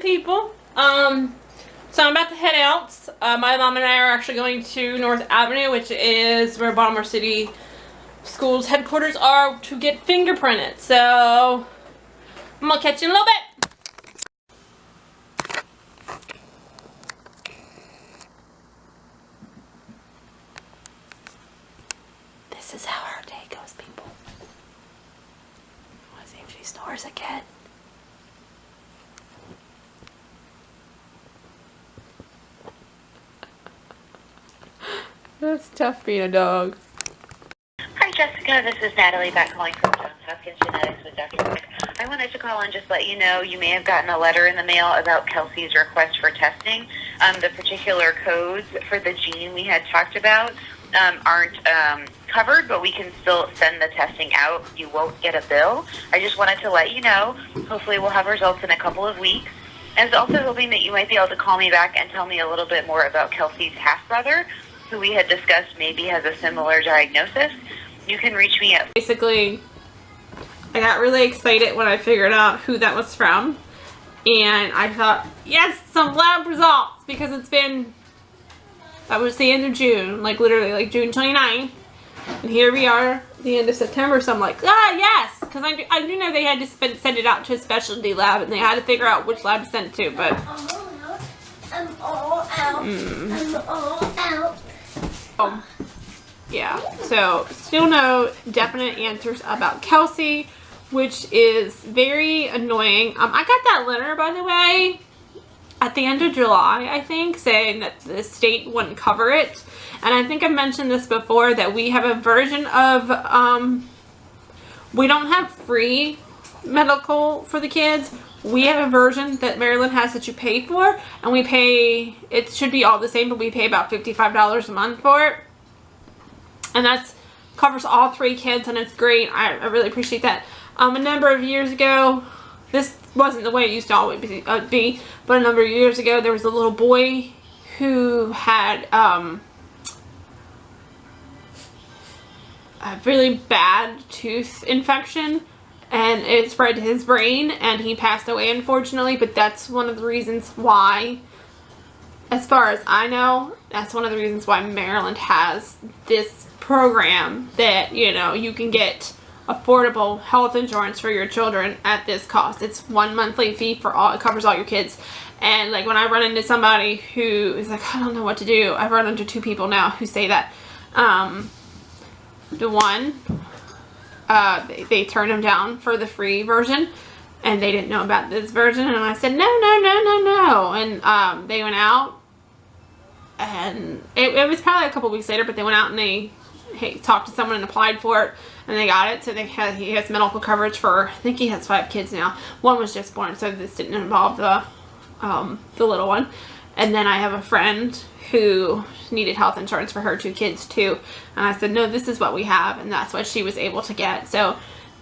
people. So I'm about to head out. My mom and I are actually going to North Avenue, which is where Baltimore City Schools headquarters are, to get fingerprinted. So I'm gonna catch you in a little bit. This is how our day goes, people. Let's see if she snores again. That's tough being a dog. Hi Jessica, this is Natalie back calling from Johns Hopkins Genetics with Dr. Rick. I wanted to call and just let you know you may have gotten a letter in the mail about Kelsey's request for testing. The particular codes for the gene we had talked about aren't covered, but we can still send the testing out. You won't get a bill. I just wanted to let you know. Hopefully we'll have results in a couple of weeks. And I was also hoping that you might be able to call me back and tell me a little bit more about Kelsey's half-brother, who we had discussed maybe has a similar diagnosis. You can reach me at... Basically, I got really excited when I figured out who that was from. And I thought, yes, some lab results, because it's been, that was the end of June, like literally like June 29th. And here we are at the end of September, so I'm like, ah, yes, because I do know they had to send it out to a specialty lab, and they had to figure out which lab to send it to, but... I'm all out. I'm all out. Oh. Yeah, so still no definite answers about Kelsey, which is very annoying. I got that letter, by the way, at the end of July, I think, saying that the state wouldn't cover it. And I think I've mentioned this before, that we have a version of, we don't have free medical for the kids. We have a version that Maryland has that you pay for, and we pay, it should be all the same, but we pay about $55 a month for it. And that covers all 3 kids, and it's great. I really appreciate that. A number of years ago, this wasn't the way it used to always be, but a number of years ago, there was a little boy who had a really bad tooth infection, and it spread to his brain, and he passed away, unfortunately. But that's one of the reasons why, as far as I know, that's one of the reasons why Maryland has this program that, you know, you can get affordable health insurance for your children at this cost. It's one monthly fee for all, it covers all your kids. And like when I run into somebody who is like, I don't know what to do, I've run into 2 people now who say that. The one, they turned him down for the free version, and they didn't know about this version, and I said, no, and they went out, and it was probably a couple weeks later, but they went out and they talked to someone and applied for it, and they got it. So he has medical coverage for, I think he has 5 kids now. One was just born, so this didn't involve the little one. And then I have a friend who needed health insurance for her 2 kids too, and I said, no, this is what we have, and that's what she was able to get. So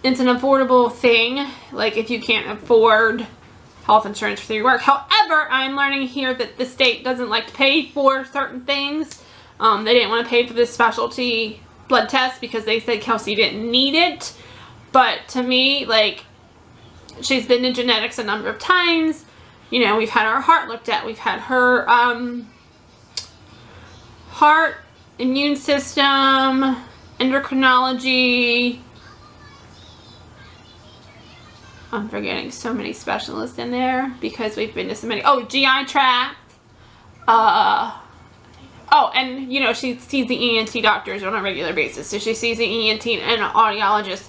it's an affordable thing, like if you can't afford health insurance for your work. However, I'm learning here that the state doesn't like to pay for certain things. They didn't want to pay for this specialty blood test because they said Kelsey didn't need it. But to me, like, she's been to genetics a number of times. You know, we've had her heart looked at. We've had her heart, immune system, endocrinology. I'm forgetting so many specialists in there because we've been to so many. Oh, GI tract. Oh, and, you know, she sees the ENT doctors on a regular basis. So she sees the ENT and an audiologist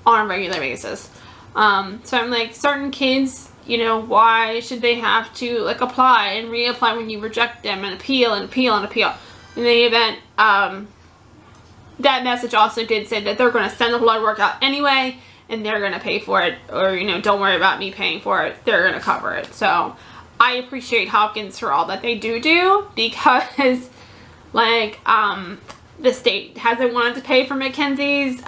on a regular basis. So I'm like, certain kids, you know, why should they have to, like, apply and reapply when you reject them and appeal and appeal and appeal? In the event, that message also did say that they're going to send the blood work out anyway, and they're going to pay for it. Or, you know, don't worry about me paying for it. They're going to cover it. So I appreciate Hopkins for all that they do, because... like, the state hasn't wanted to pay for Mackenzie's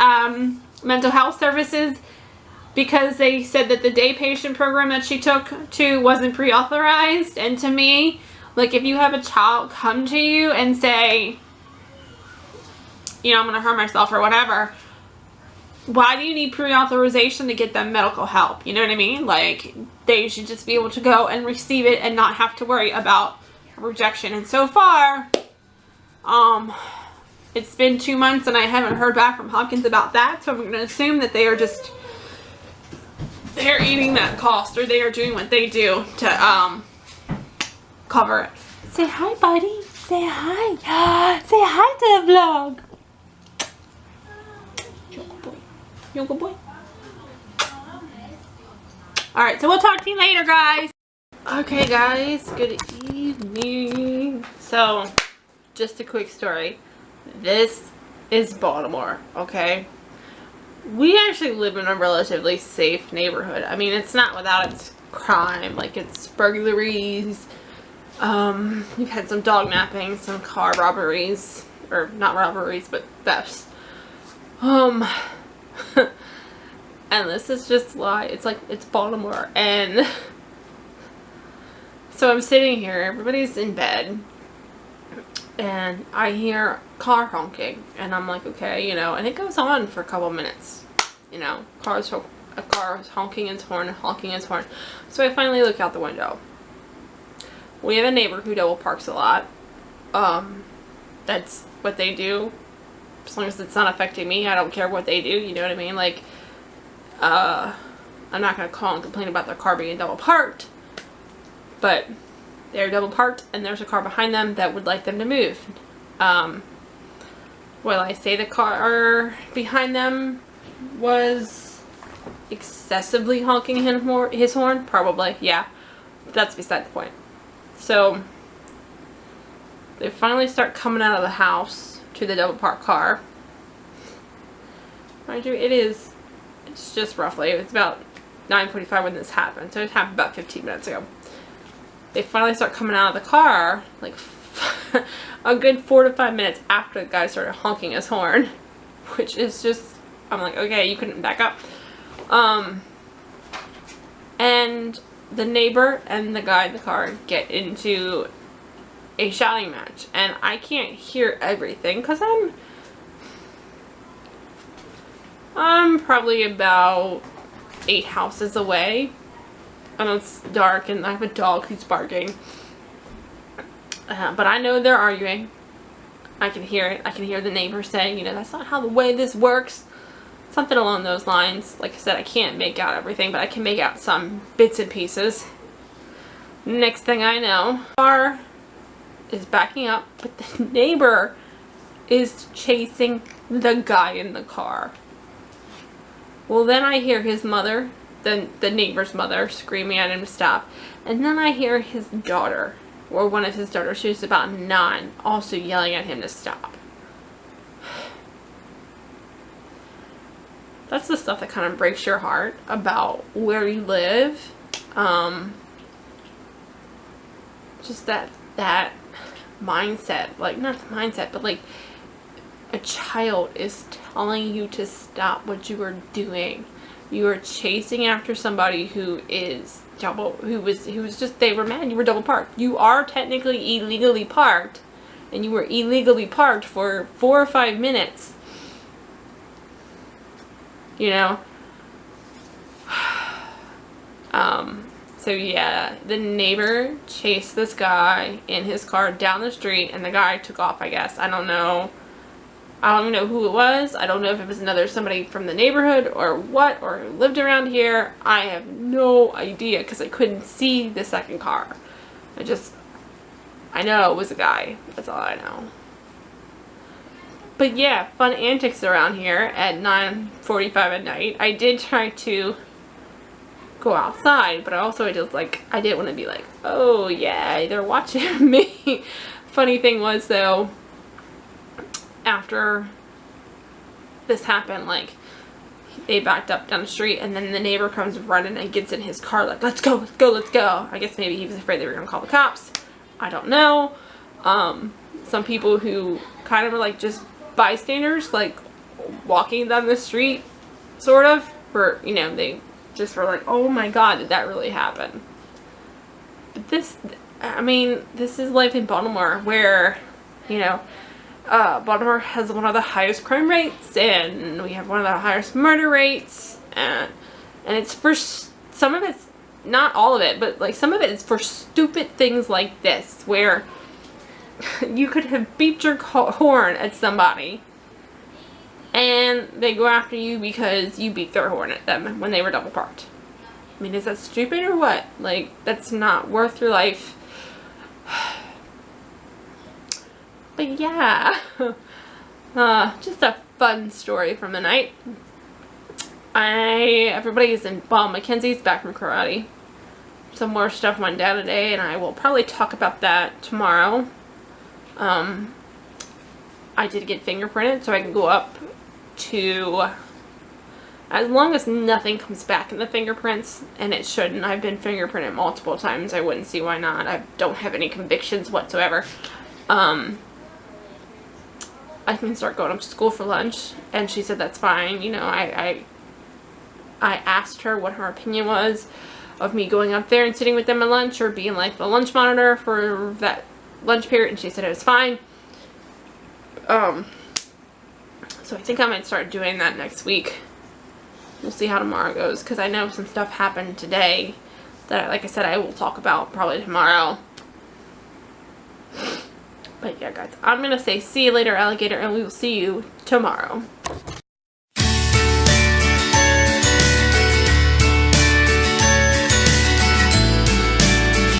mental health services because they said that the day patient program that she took to wasn't pre-authorized. And to me, like, if you have a child come to you and say, you know, I'm going to hurt myself or whatever, why do you need pre-authorization to get them medical help? You know what I mean? Like, they should just be able to go and receive it and not have to worry about rejection. And so far, it's been 2 months and I haven't heard back from Hopkins about that. So I'm going to assume that they are just, they're eating that cost, or they are doing what they do to cover it. Say hi, buddy. Say hi. Say hi to the vlog. You're a good boy. You're a good boy. Alright, so we'll talk to you later, guys. Okay, guys. Good evening. So, just a quick story. This is Baltimore, okay? We actually live in a relatively safe neighborhood. I mean, it's not without its crime. Like, it's burglaries. We've had some dog napping, some car robberies. Or, not robberies, but thefts. And this is just it's Baltimore. And so I'm sitting here, everybody's in bed. And I hear car honking, and I'm like, okay, you know, and it goes on for a couple minutes, you know, a car is honking its horn. So I finally look out the window. We have a neighbor who double parks a lot. That's what they do. As long as it's not affecting me, I don't care what they do, you know what I mean? Like, I'm not gonna call and complain about their car being double parked, but they're double parked, and there's a car behind them that would like them to move. Will I say the car behind them was excessively honking his horn? Probably, yeah. That's beside the point. So, they finally start coming out of the house to the double parked car. Mind you, it's just roughly, it's about 9:45 when this happened, so it happened about 15 minutes ago. They finally start coming out of the car, like, a good 4 to 5 minutes after the guy started honking his horn. Which is just, I'm like, okay, you couldn't back up. And the neighbor and the guy in the car get into a shouting match. And I can't hear everything, because I'm probably about 8 houses away. And it's dark, and I have a dog who's barking. But I know they're arguing. I can hear it. I can hear the neighbor saying, you know, that's not how the way this works. Something along those lines. Like I said, I can't make out everything, but I can make out some bits and pieces. Next thing I know, the car is backing up, but the neighbor is chasing the guy in the car. Well, then I hear his mother, the neighbor's mother, screaming at him to stop. And then I hear his daughter, or one of his daughters, who's about 9, also yelling at him to stop. That's the stuff that kind of breaks your heart about where you live. Just that mindset, like, not the mindset, but like, a child is telling you to stop what you are doing. You are chasing after somebody who is they were mad you were double parked. You are technically illegally parked, and you were illegally parked for 4 or 5 minutes. You know? So yeah, the neighbor chased this guy in his car down the street, and the guy took off, I guess. I don't know. I don't even know who it was. I don't know if it was somebody from the neighborhood or what, or who lived around here. I have no idea, because I couldn't see the second car. I know it was a guy. That's all I know. But yeah, fun antics around here at 9:45 at night. I did try to go outside, but I didn't want to be like, oh yeah, they're watching me. Funny thing was, though, after this happened, like, they backed up down the street, and then the neighbor comes running and gets in his car like, let's go, let's go, let's go. I guess maybe he was afraid they were gonna call the cops. I don't know. Some people who kind of were like just bystanders, like walking down the street, sort of, were, you know, they just were like, oh my god, did that really happen? But this is life in Baltimore, where, you know, Baltimore has one of the highest crime rates, and we have one of the highest murder rates, and it's for some of it's, not all of it, but like some of it is for stupid things like this, where you could have beeped your horn at somebody and they go after you because you beeped their horn at them when they were double parked. I mean, is that stupid or what? Like, that's not worth your life. But yeah, just a fun story from the night. Everybody's in, well, Mackenzie's back from karate. Some more stuff went down today, and I will probably talk about that tomorrow. I did get fingerprinted, so I can go up to, as long as nothing comes back in the fingerprints, and it shouldn't. I've been fingerprinted multiple times. I wouldn't see why not. I don't have any convictions whatsoever. I can start going up to school for lunch, and she said that's fine. You know, I asked her what her opinion was of me going up there and sitting with them at lunch, or being like the lunch monitor for that lunch period, and she said it was fine. So I think I might start doing that next week. We'll see how tomorrow goes, because I know some stuff happened today that, like I said, I will talk about probably tomorrow. But yeah, guys, I'm gonna say see you later, alligator, and we will see you tomorrow.